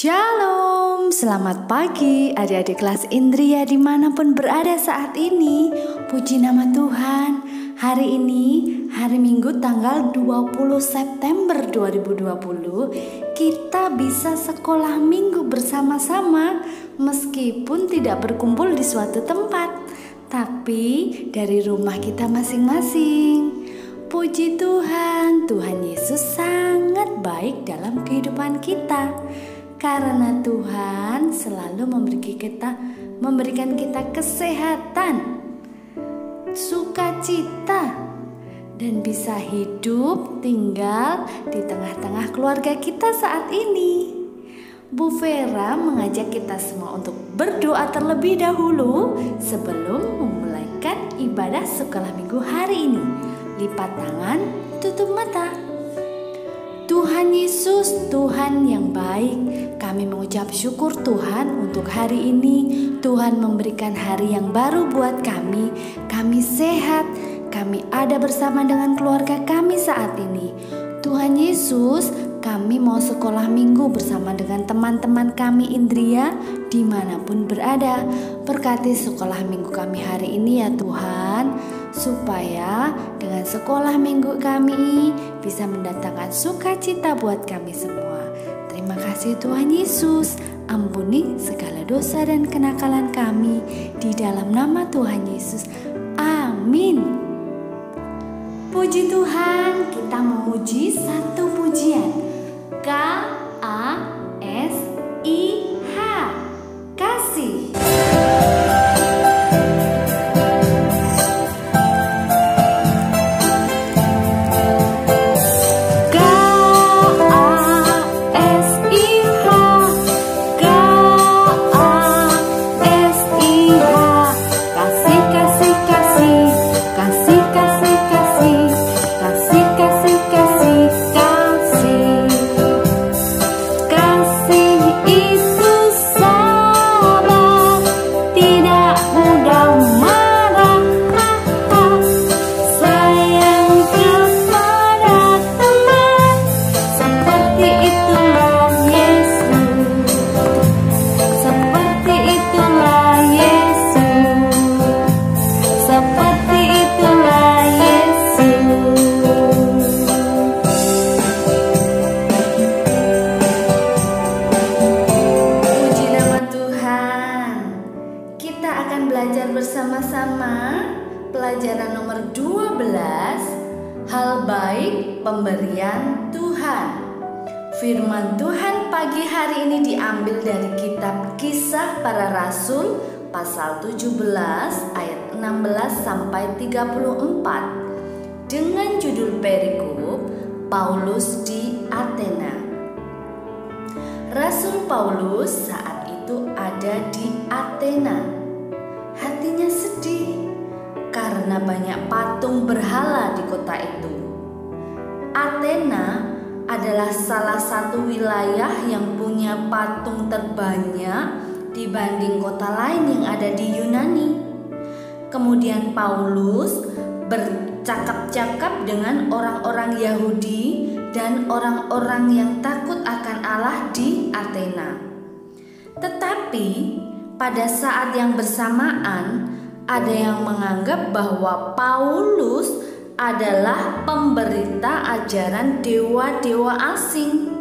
Shalom, selamat pagi adik-adik kelas Indria dimanapun berada saat ini. Puji nama Tuhan. Hari ini, hari Minggu tanggal 20 September 2020, kita bisa sekolah minggu bersama-sama meskipun tidak berkumpul di suatu tempat, tapi dari rumah kita masing-masing. Puji Tuhan, Tuhan Yesus sangat baik dalam kehidupan kita. Karena Tuhan selalu memberikan kita kesehatan, sukacita, dan bisa hidup tinggal di tengah-tengah keluarga kita saat ini. Bu Vera mengajak kita semua untuk berdoa terlebih dahulu sebelum memulaikan ibadah sekolah minggu hari ini. Lipat tangan, tutup mata. Tuhan Yesus, Tuhan yang baik, kami mengucap syukur Tuhan untuk hari ini. Tuhan memberikan hari yang baru buat kami. Kami sehat, kami ada bersama dengan keluarga kami saat ini. Tuhan Yesus, kami mau sekolah minggu bersama dengan teman-teman kami Indria dimanapun berada. Berkati sekolah minggu kami hari ini ya Tuhan, supaya dengan sekolah minggu kami bisa mendatangkan sukacita buat kami semua. Terima kasih Tuhan Yesus, ampuni segala dosa dan kenakalan kami di dalam nama Tuhan Yesus. Amin. Puji Tuhan, kita memuji satu pujian. K-A-S-I-H, kasih. Bersama-sama pelajaran nomor 12, hal baik pemberian Tuhan. Firman Tuhan pagi hari ini diambil dari kitab Kisah Para Rasul pasal 17 ayat 16 sampai 34 dengan judul perikop Paulus di Athena. Rasul Paulus saat itu ada di Athena. Hatinya sedih karena banyak patung berhala di kota itu. Athena adalah salah satu wilayah yang punya patung terbanyak dibanding kota lain yang ada di Yunani. Kemudian Paulus bercakap-cakap dengan orang-orang Yahudi dan orang-orang yang takut akan Allah di Athena. Tetapi pada saat yang bersamaan, ada yang menganggap bahwa Paulus adalah pemberita ajaran dewa-dewa asing.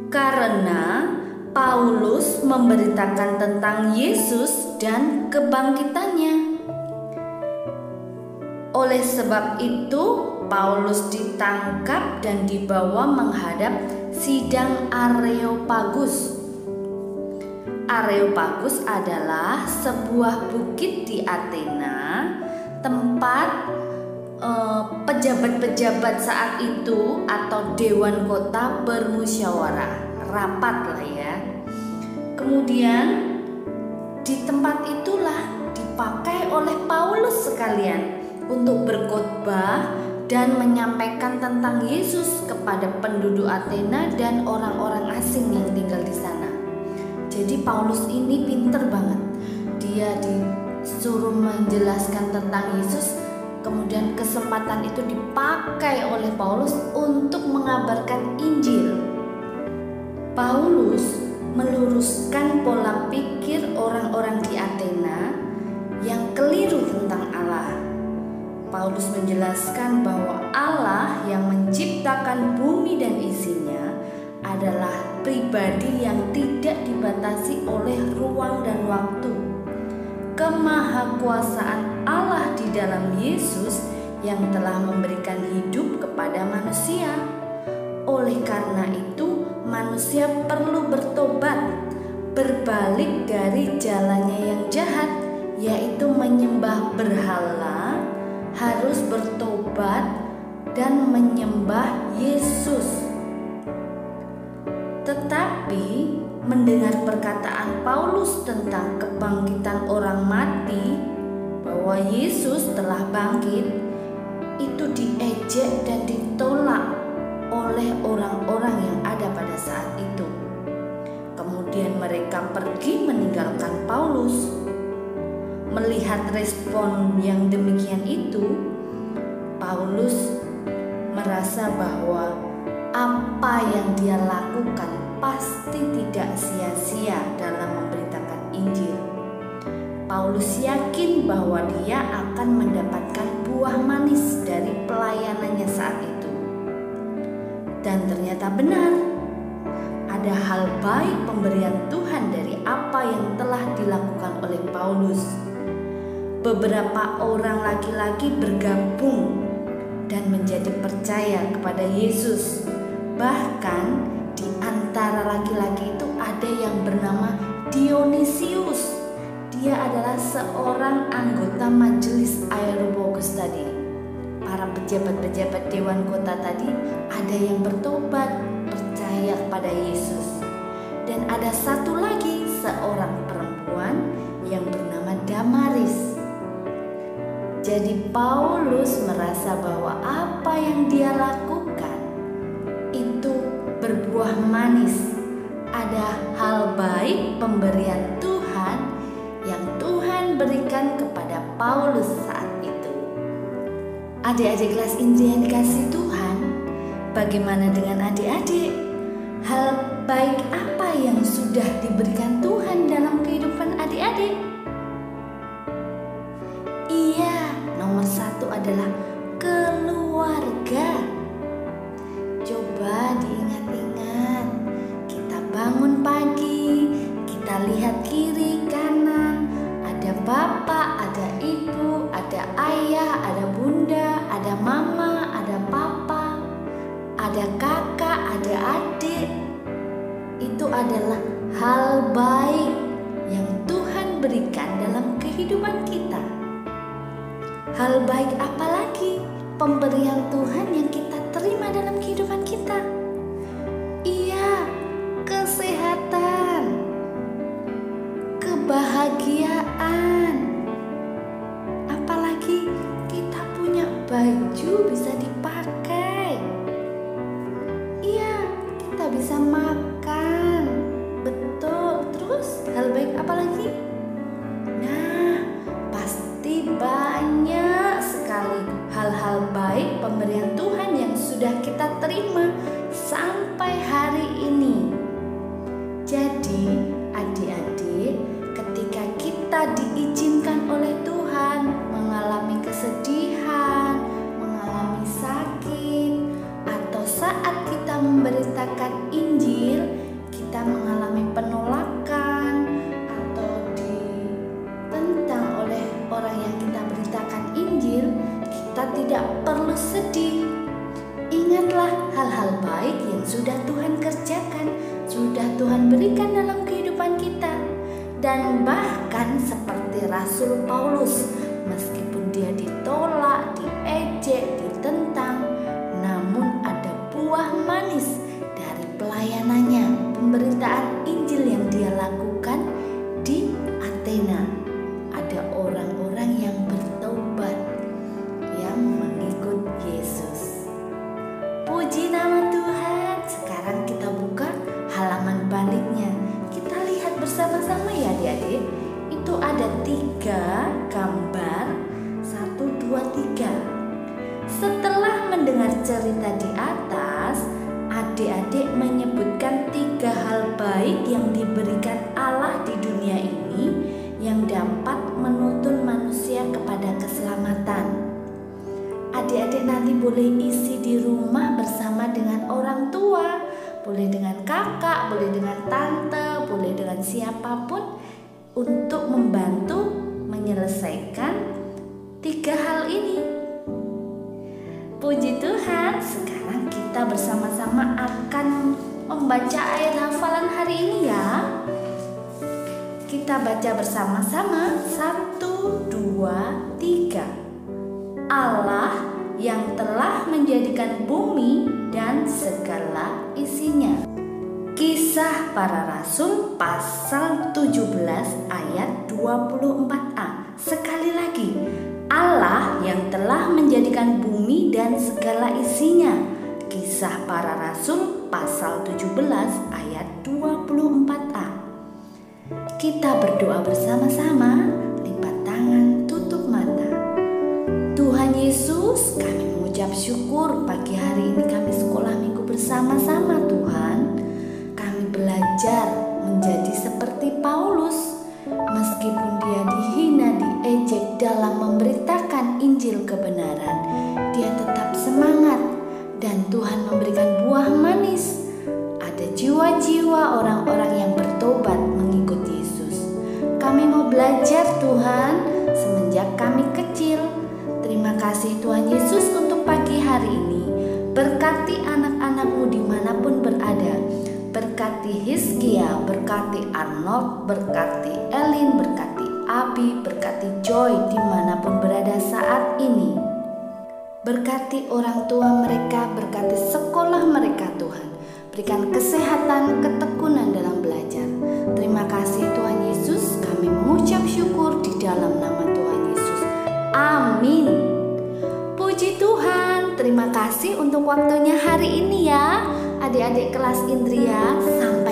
Karena Paulus memberitakan tentang Yesus dan kebangkitannya. Oleh sebab itu, Paulus ditangkap dan dibawa menghadap sidang Areopagus. Areopagus adalah sebuah bukit di Athena, tempat pejabat-pejabat saat itu atau dewan kota bermusyawarah, rapat lah ya. Kemudian di tempat itulah dipakai oleh Paulus sekalian untuk berkhotbah dan menyampaikan tentang Yesus kepada penduduk Athena dan orang-orang asing yang tinggal di sana. Jadi Paulus ini pinter banget. Dia disuruh menjelaskan tentang Yesus, kemudian kesempatan itu dipakai oleh Paulus untuk mengabarkan Injil. Paulus meluruskan pola pikir orang-orang di Athena yang keliru tentang Allah. Paulus menjelaskan bahwa Allah yang menciptakan bumi dan isinya adalah pribadi yang tidak dibatasi oleh ruang dan waktu. Kemahakuasaan Allah di dalam Yesus yang telah memberikan hidup kepada manusia. Oleh karena itu, manusia perlu bertobat, berbalik dari jalannya yang jahat, yaitu menyembah berhala, harus bertobat dan menyembah Yesus. Tetapi mendengar perkataan Paulus tentang kebangkitan orang mati, bahwa Yesus telah bangkit, itu diejek dan ditolak oleh orang-orang yang ada pada saat itu. Kemudian mereka pergi meninggalkan Paulus. Melihat respon yang demikian itu, Paulus merasa bahwa apa yang dia lakukan pasti tidak sia-sia dalam memberitakan Injil. Paulus yakin bahwa dia akan mendapatkan buah manis dari pelayanannya saat itu. Dan ternyata benar, ada hal baik pemberian Tuhan dari apa yang telah dilakukan oleh Paulus. Beberapa orang laki-laki bergabung dan menjadi percaya kepada Yesus. Bahkan di antara laki-laki itu ada yang bernama Dionysius. Dia adalah seorang anggota majelis Areopagus tadi. Para pejabat-pejabat dewan kota tadi ada yang bertobat, percaya kepada Yesus. Dan ada satu lagi, seorang perempuan yang bernama Damaris. Jadi Paulus merasa bahwa apa yang dia lakukan itu berbuah manis. Ada hal baik pemberian Tuhan yang Tuhan berikan kepada Paulus saat itu. Adik-adik kelas Injil yang dikasihi Tuhan, bagaimana dengan adik-adik? Hal baik apa yang sudah diberikan Tuhan dalam kehidupan adik-adik? Iya, nomor satu adalah keluarga. Coba diingat-ingat, kita bangun pagi, kita lihat kiri kanan, ada bapak, ada ibu, ada ayah, ada bunda, ada mama, ada papa, ada kakak, ada adik. Itu adalah hal baik yang Tuhan berikan dalam kehidupan kita. Hal baik apa lagi pemberian Tuhan yang kita terima dalam kehidupan kita? Iya, kesehatan, kebahagiaan. Apalagi kita punya baju bisa dipakai. Iya, kita bisa makan. Betul. Terus hal baik apa lagi? Nah, pasti banyak sekali hal-hal baik pemberian Tuhan yang sudah kita terima sampai hari ini. Jadi adik-adik, ketika kita diizinkan oleh Tuhan mengalami kesedihan, mengalami sakit, atau saat kita memberitakan Injil, kita mengalami penolakan atau ditentang oleh orang yang kita beritakan Injil, kita tidak perlu sedih. Ingatlah hal-hal baik yang sudah Tuhan kerjakan, sudah Tuhan berikan dalam kehidupan kita. Dan bahkan seperti Rasul Paulus, meskipun dia ditolak, diejek, ditentang, namun ada buah manis dari pelayanannya, pemberitaan Injil yang dia lakukan di Athena. Ada orang-orang yang bertobat, yang mengikut Yesus. Puji nama Tuhan. Sekarang kita buka halaman baliknya. Kita lihat bersama-sama ya adik-adik. Itu ada 3 gambar. 1, 2, 3. Setelah mendengar cerita di atas, adik-adik menyebutkan 3 hal baik yang diberikan Allah di dunia ini yang dapat menuntun manusia kepada keselamatan. Adik-adik nanti boleh isi di rumah bersama dengan orang tua, boleh dengan kakak, boleh dengan tante, boleh dengan siapapun untuk membantu menyelesaikan 3 hal ini. Puji Tuhan, sekarang kita bersama-sama akan membaca ayat hafalan hari ini ya. Kita baca bersama-sama. 1, 2, 3. Allah yang telah menjadikan bumi dan segala isinya. Kisah Para Rasul pasal 17 ayat 24a. Sekali lagi, Allah yang telah menjadikan bumi dan segala isinya. Kisah Para Rasul pasal 17 ayat 24a. Kita berdoa bersama-sama, lipat tangan, tutup mata. Tuhan Yesus, kami mengucap syukur pagi hari ini kami sekolah minggu bersama-sama Tuhan. Kami belajar menjadi seperti Paulus. Meskipun dia dihina, diejek dalam memberitakan Injil kebenaran, dia tetap semangat dan Tuhan memberikan buah manis. Ada jiwa-jiwa orang-orang yang bertobat mengikut Yesus. Kami mau belajar Tuhan semenjak kami kecil. Terima kasih Tuhan Yesus untuk pagi hari ini. Berkati anak-anak-Mu dimanapun berada. Berkati Hizkia, berkati Arnold, berkati Elin, berkati Abi, berkati Joy dimanapun berada saat ini. Berkati orang tua mereka, berkati sekolah mereka Tuhan. Berikan kesehatan, ketekunan dalam belajar. Terima kasih Tuhan Yesus, kami mengucap syukur di dalam nama Tuhan Yesus. Amin. Puji Tuhan, terima kasih untuk waktunya hari ini ya. Adik-adik kelas Indria, sampai